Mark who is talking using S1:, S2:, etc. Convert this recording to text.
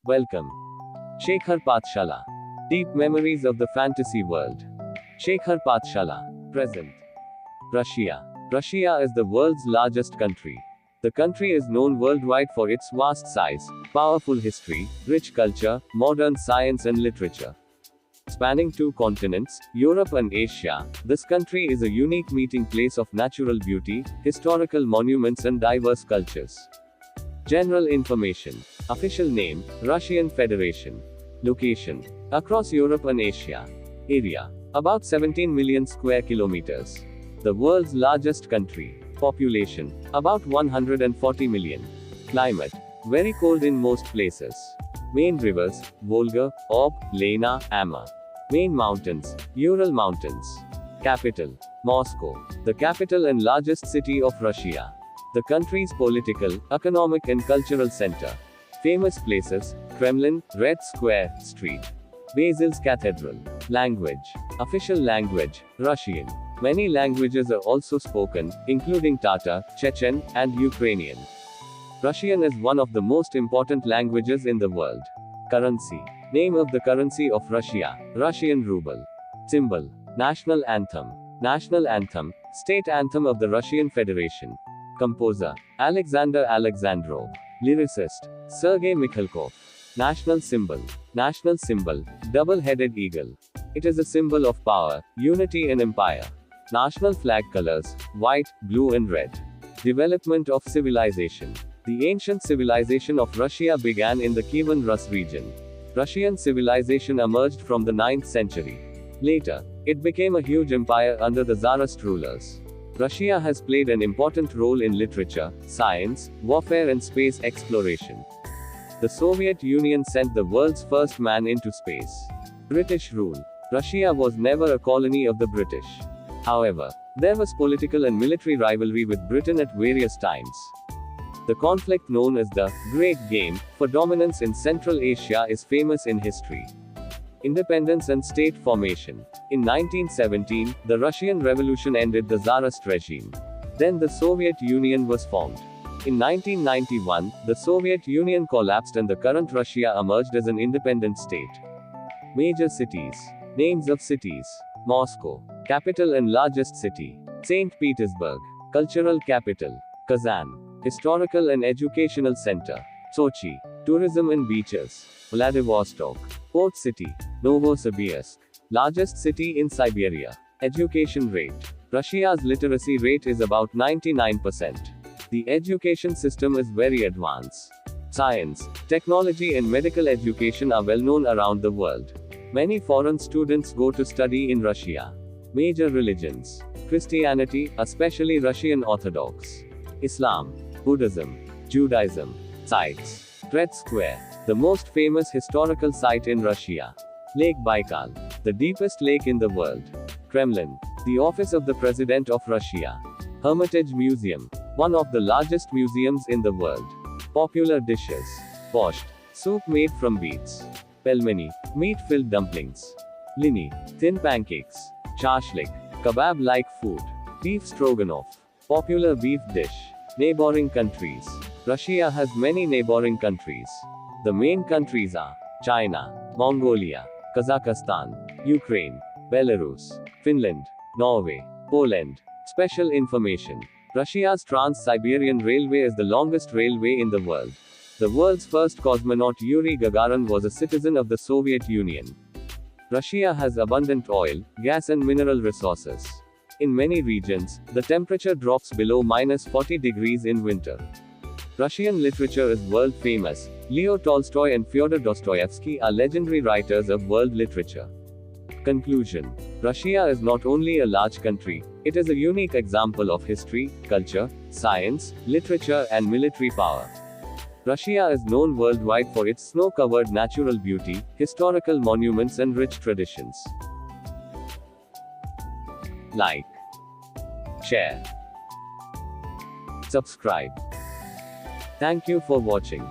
S1: Welcome. Shekhar Pathshala. Deep memories of the fantasy world. Shekhar Pathshala. Present. Russia. Russia is the world's largest country. The country is known worldwide for its vast size, powerful history, rich culture, modern science and literature. Spanning two continents, Europe and Asia, this country is a unique meeting place of natural beauty, historical monuments and diverse cultures. General information. Official name, Russian Federation. Location. Across Europe and Asia. Area. About 17 million square kilometers. The world's largest country. Population. About 140 million. Climate. Very cold in most places. Main rivers, Volga, Ob, Lena, Ama. Main mountains, Ural Mountains. Capital. Moscow. The capital and largest city of Russia. The country's political, economic and cultural center. Famous places, Kremlin, Red Square, Street. Basil's Cathedral. Language. Official language, Russian. Many languages are also spoken, including Tatar, Chechen, and Ukrainian. Russian is one of the most important languages in the world. Currency. Name of the currency of Russia, Russian ruble. Symbol. National anthem. National anthem, state anthem of the Russian Federation. Composer. Alexander Alexandrov. Lyricist. Sergei Mikhalkov. National symbol. National symbol, double-headed eagle. It is a symbol of power, unity and empire. National flag colors, white, blue and red. Development of civilization. The ancient civilization of Russia began in the Kievan Rus region. Russian civilization emerged from the 9th century. Later, it became a huge empire under the Tsarist rulers. Russia has played an important role in literature, science, warfare and space exploration. The Soviet Union sent the world's first man into space. British rule. Russia was never a colony of the British. However, there was political and military rivalry with Britain at various times. The conflict known as the Great Game for dominance in Central Asia is famous in history. Independence and state formation. In 1917, the Russian Revolution ended the Tsarist regime. Then the Soviet Union was formed. In 1991, the Soviet Union collapsed and the current Russia emerged as an independent state. Major cities. Names of cities. Moscow. Capital and largest city. St. Petersburg. Cultural capital. Kazan. Historical and educational center. Sochi. Tourism and beaches. Vladivostok. Port city. Novosibirsk. Largest city in Siberia. Education rate. Russia's literacy rate is about 99%. The education system is very advanced. Science, technology and medical education are well known around the world. Many foreign students go to study in Russia. Major religions. Christianity, especially Russian Orthodox. Islam. Buddhism. Judaism. Sites. Red Square. The most famous historical site in Russia. Lake Baikal. The deepest lake in the world. Kremlin. The office of the President of Russia. Hermitage Museum. One of the largest museums in the world. Popular dishes. Borscht. Soup made from beets. Pelmeni. Meat-filled dumplings. Lini. Thin pancakes. Shashlik. Kebab-like food. Beef stroganoff. Popular beef dish. Neighboring countries. Russia has many neighboring countries. The main countries are China, Mongolia, Kazakhstan, Ukraine, Belarus, Finland, Norway, Poland. Special information. Russia's Trans-Siberian Railway is the longest railway in the world. The world's first cosmonaut Yuri Gagarin was a citizen of the Soviet Union. Russia has abundant oil, gas and mineral resources. In many regions, the temperature drops below -40 degrees in winter. Russian literature is world famous. Leo Tolstoy and Fyodor Dostoevsky are legendary writers of world literature. Conclusion. Russia is not only a large country, it is a unique example of history, culture, science, literature and military power. Russia is known worldwide for its snow-covered natural beauty, historical monuments and rich traditions. Like, share, subscribe. Thank you for watching.